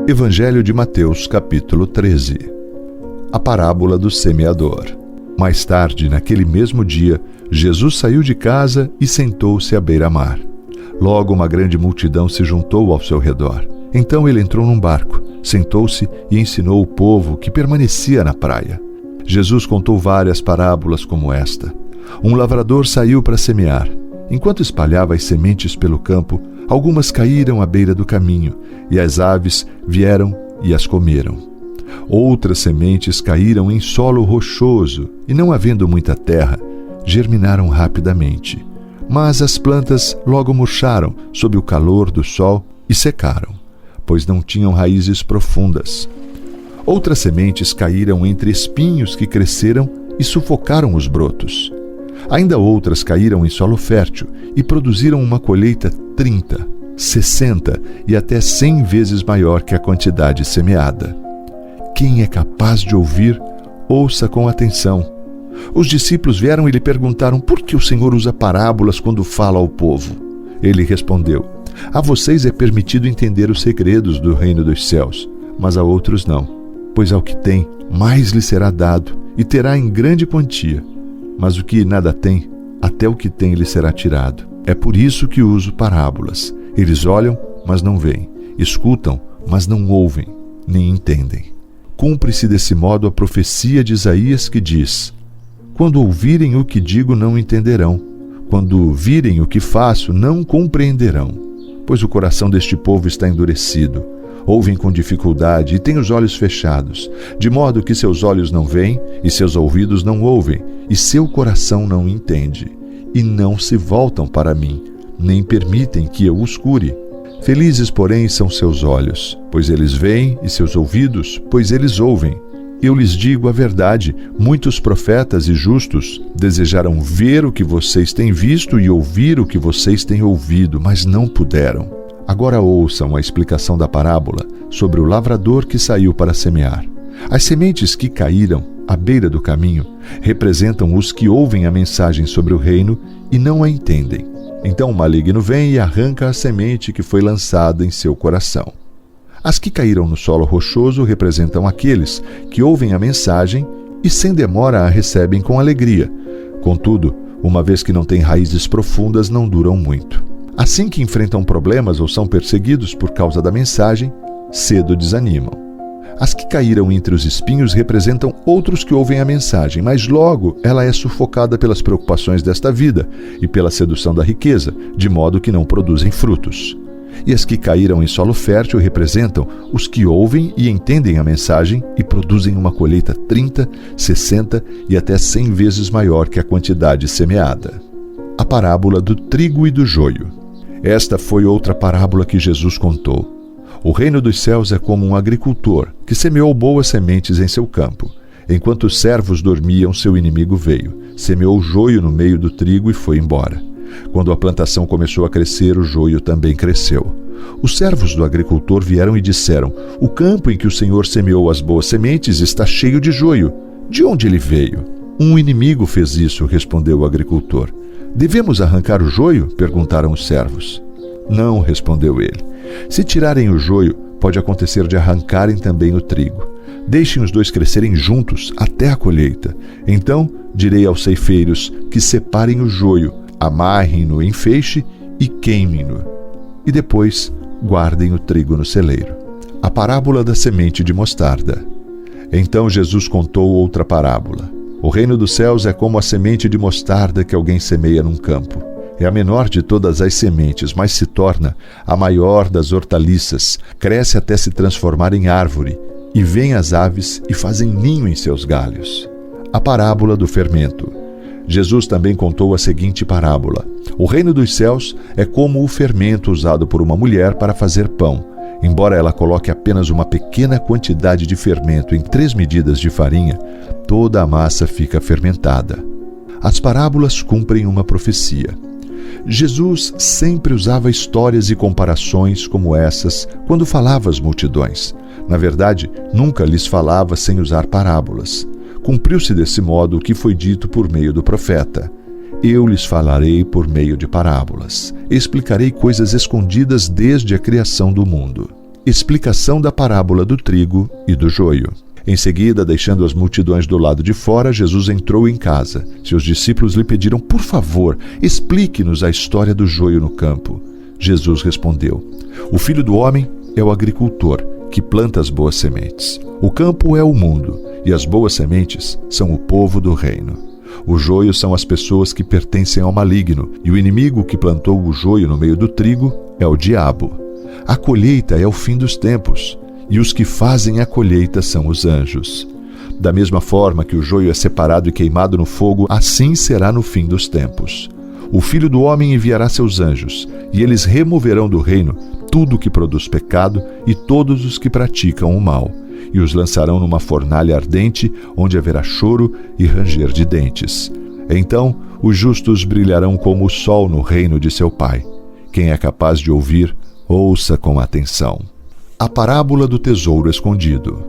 Evangelho de Mateus, capítulo 13. A parábola do semeador. Mais tarde, naquele mesmo dia, Jesus saiu de casa e sentou-se à beira-mar. Logo uma grande multidão se juntou ao seu redor. Então ele entrou num barco, sentou-se e ensinou o povo que permanecia na praia. Jesus contou várias parábolas como esta. Um lavrador saiu para semear. Enquanto espalhava as sementes pelo campo, algumas caíram à beira do caminho, e as aves vieram e as comeram. Outras sementes caíram em solo rochoso, e não havendo muita terra, germinaram rapidamente. Mas as plantas logo murcharam sob o calor do sol e secaram, pois não tinham raízes profundas. Outras sementes caíram entre espinhos que cresceram e sufocaram os brotos. Ainda outras caíram em solo fértil e produziram uma colheita 30, 60 e até 100 vezes maior que a quantidade semeada. Quem é capaz de ouvir, ouça com atenção. Os discípulos vieram e lhe perguntaram por que o Senhor usa parábolas quando fala ao povo. Ele respondeu: a vocês é permitido entender os segredos do reino dos céus, mas a outros não. Pois ao que tem, mais lhe será dado, e terá em grande quantia. Mas o que nada tem, até o que tem lhe será tirado. É por isso que uso parábolas. Eles olham, mas não veem. Escutam, mas não ouvem, nem entendem. Cumpre-se desse modo a profecia de Isaías que diz: quando ouvirem o que digo, não entenderão. Quando virem o que faço, não compreenderão. Pois o coração deste povo está endurecido. Ouvem com dificuldade e têm os olhos fechados, de modo que seus olhos não veem, e seus ouvidos não ouvem, e seu coração não entende. E não se voltam para mim, nem permitem que eu os cure. Felizes, porém, são seus olhos, pois eles veem, e seus ouvidos, pois eles ouvem. Eu lhes digo a verdade, muitos profetas e justos desejaram ver o que vocês têm visto e ouvir o que vocês têm ouvido, mas não puderam. Agora ouçam a explicação da parábola sobre o lavrador que saiu para semear. As sementes que caíram à beira do caminho representam os que ouvem a mensagem sobre o reino e não a entendem. Então o maligno vem e arranca a semente que foi lançada em seu coração. As que caíram no solo rochoso representam aqueles que ouvem a mensagem e sem demora a recebem com alegria. Contudo, uma vez que não têm raízes profundas, não duram muito. Assim que enfrentam problemas ou são perseguidos por causa da mensagem, cedo desanimam. As que caíram entre os espinhos representam outros que ouvem a mensagem, mas logo ela é sufocada pelas preocupações desta vida e pela sedução da riqueza, de modo que não produzem frutos. E as que caíram em solo fértil representam os que ouvem e entendem a mensagem e produzem uma colheita 30, 60 e até 100 vezes maior que a quantidade semeada. A parábola do trigo e do joio. Esta foi outra parábola que Jesus contou. O reino dos céus é como um agricultor que semeou boas sementes em seu campo. Enquanto os servos dormiam, seu inimigo veio, semeou joio no meio do trigo e foi embora. Quando a plantação começou a crescer, o joio também cresceu. Os servos do agricultor vieram e disseram: o campo em que o Senhor semeou as boas sementes está cheio de joio. De onde ele veio? Um inimigo fez isso, respondeu o agricultor. Devemos arrancar o joio? Perguntaram os servos. Não, respondeu ele. Se tirarem o joio, pode acontecer de arrancarem também o trigo. Deixem os dois crescerem juntos até a colheita. Então direi aos ceifeiros que separem o joio, amarrem-no em feixe e queimem-no. E depois guardem o trigo no celeiro. A parábola da semente de mostarda. Então Jesus contou outra parábola. O reino dos céus é como a semente de mostarda que alguém semeia num campo. É a menor de todas as sementes, mas se torna a maior das hortaliças, cresce até se transformar em árvore, e vêm as aves e fazem ninho em seus galhos. A parábola do fermento. Jesus também contou a seguinte parábola. O reino dos céus é como o fermento usado por uma mulher para fazer pão. Embora ela coloque apenas uma pequena quantidade de fermento em 3 medidas de farinha, toda a massa fica fermentada. As parábolas cumprem uma profecia. Jesus sempre usava histórias e comparações como essas quando falava às multidões. Na verdade, nunca lhes falava sem usar parábolas. Cumpriu-se desse modo o que foi dito por meio do profeta: eu lhes falarei por meio de parábolas. Explicarei coisas escondidas desde a criação do mundo. Explicação da parábola do trigo e do joio. Em seguida, deixando as multidões do lado de fora, Jesus entrou em casa. Seus discípulos lhe pediram: por favor, explique-nos a história do joio no campo. Jesus respondeu: o Filho do Homem é o agricultor que planta as boas sementes. O campo é o mundo, e as boas sementes são o povo do reino. O joio são as pessoas que pertencem ao maligno, e o inimigo que plantou o joio no meio do trigo é o diabo. A colheita é o fim dos tempos, e os que fazem a colheita são os anjos. Da mesma forma que o joio é separado e queimado no fogo, assim será no fim dos tempos. O Filho do Homem enviará seus anjos, e eles removerão do reino tudo que produz pecado e todos os que praticam o mal, e os lançarão numa fornalha ardente, onde haverá choro e ranger de dentes. Então os justos brilharão como o sol no reino de seu Pai. Quem é capaz de ouvir, ouça com atenção. A parábola do tesouro escondido.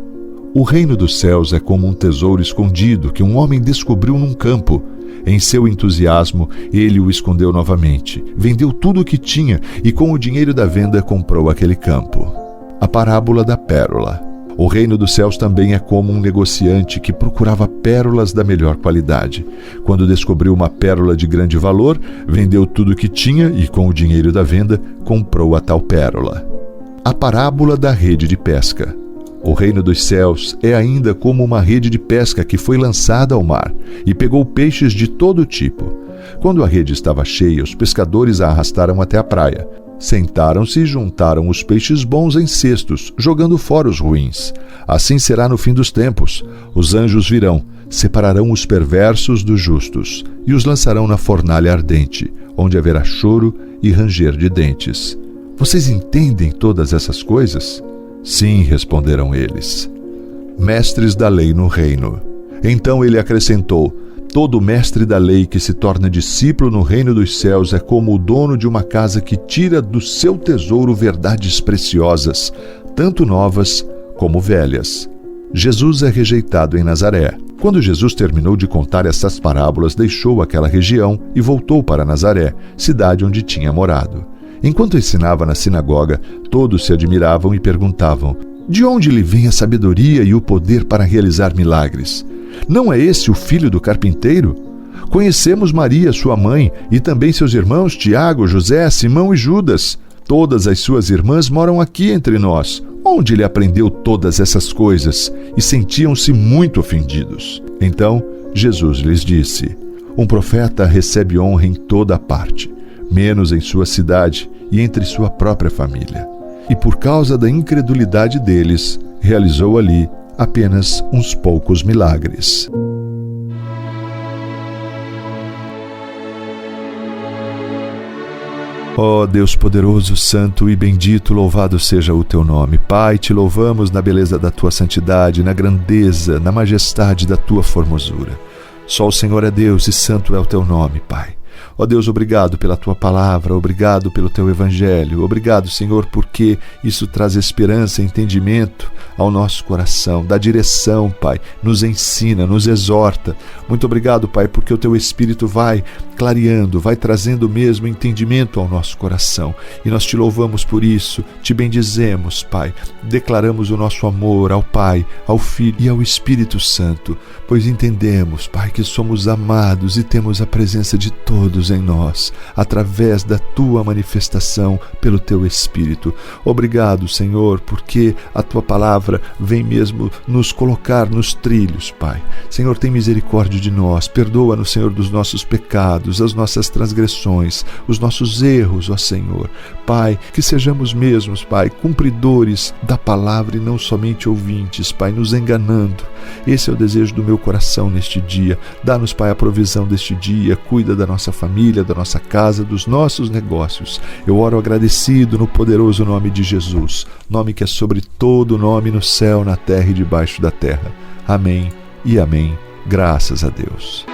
O reino dos céus é como um tesouro escondido que um homem descobriu num campo. Em seu entusiasmo, ele o escondeu novamente, vendeu tudo o que tinha e com o dinheiro da venda comprou aquele campo. A parábola da pérola. O reino dos céus também é como um negociante que procurava pérolas da melhor qualidade. Quando descobriu uma pérola de grande valor, vendeu tudo o que tinha e com o dinheiro da venda comprou a tal pérola. A parábola da rede de pesca. O reino dos céus é ainda como uma rede de pesca que foi lançada ao mar e pegou peixes de todo tipo. Quando a rede estava cheia, os pescadores a arrastaram até a praia. Sentaram-se e juntaram os peixes bons em cestos, jogando fora os ruins. Assim será no fim dos tempos. Os anjos virão, separarão os perversos dos justos e os lançarão na fornalha ardente, onde haverá choro e ranger de dentes. Vocês entendem todas essas coisas? Sim, responderam eles. Mestres da lei no reino. Então ele acrescentou: todo mestre da lei que se torna discípulo no reino dos céus é como o dono de uma casa que tira do seu tesouro verdades preciosas, tanto novas como velhas. Jesus é rejeitado em Nazaré. Quando Jesus terminou de contar essas parábolas, deixou aquela região e voltou para Nazaré, cidade onde tinha morado. Enquanto ensinava na sinagoga, todos se admiravam e perguntavam: de onde lhe vem a sabedoria e o poder para realizar milagres? Não é esse o filho do carpinteiro? Conhecemos Maria, sua mãe, e também seus irmãos Tiago, José, Simão e Judas. Todas as suas irmãs moram aqui entre nós. Onde ele aprendeu todas essas coisas? E sentiam-se muito ofendidos. Então Jesus lhes disse: um profeta recebe honra em toda parte, menos em sua cidade e entre sua própria família. E por causa da incredulidade deles, realizou ali apenas uns poucos milagres. Ó Deus poderoso, santo e bendito, louvado seja o teu nome. Pai, te louvamos na beleza da tua santidade, na grandeza, na majestade da tua formosura. Só o Senhor é Deus e santo é o teu nome, Pai. Ó Deus, obrigado pela tua palavra, obrigado pelo teu evangelho, obrigado, Senhor, porque isso traz esperança e entendimento ao nosso coração, dá direção, Pai, nos ensina, nos exorta. Muito obrigado, Pai, porque o teu Espírito vai clareando, vai trazendo mesmo entendimento ao nosso coração. E nós te louvamos por isso, te bendizemos, Pai, declaramos o nosso amor ao Pai, ao Filho e ao Espírito Santo, pois entendemos, Pai, que somos amados e temos a presença de todos em nós, através da tua manifestação pelo teu Espírito. Obrigado, Senhor, porque a tua palavra vem mesmo nos colocar nos trilhos, Pai. Senhor, tem misericórdia de nós, perdoa-nos, Senhor, dos nossos pecados, as nossas transgressões, os nossos erros, ó Senhor. Pai, que sejamos mesmos, Pai, cumpridores da palavra e não somente ouvintes, Pai, nos enganando. Esse é o desejo do meu coração neste dia. Dá-nos, Pai, a provisão deste dia, cuida da nossa família, da nossa casa, dos nossos negócios. Eu oro agradecido no poderoso nome de Jesus, nome que é sobre todo nome no céu, na terra e debaixo da terra. Amém e amém. Graças a Deus.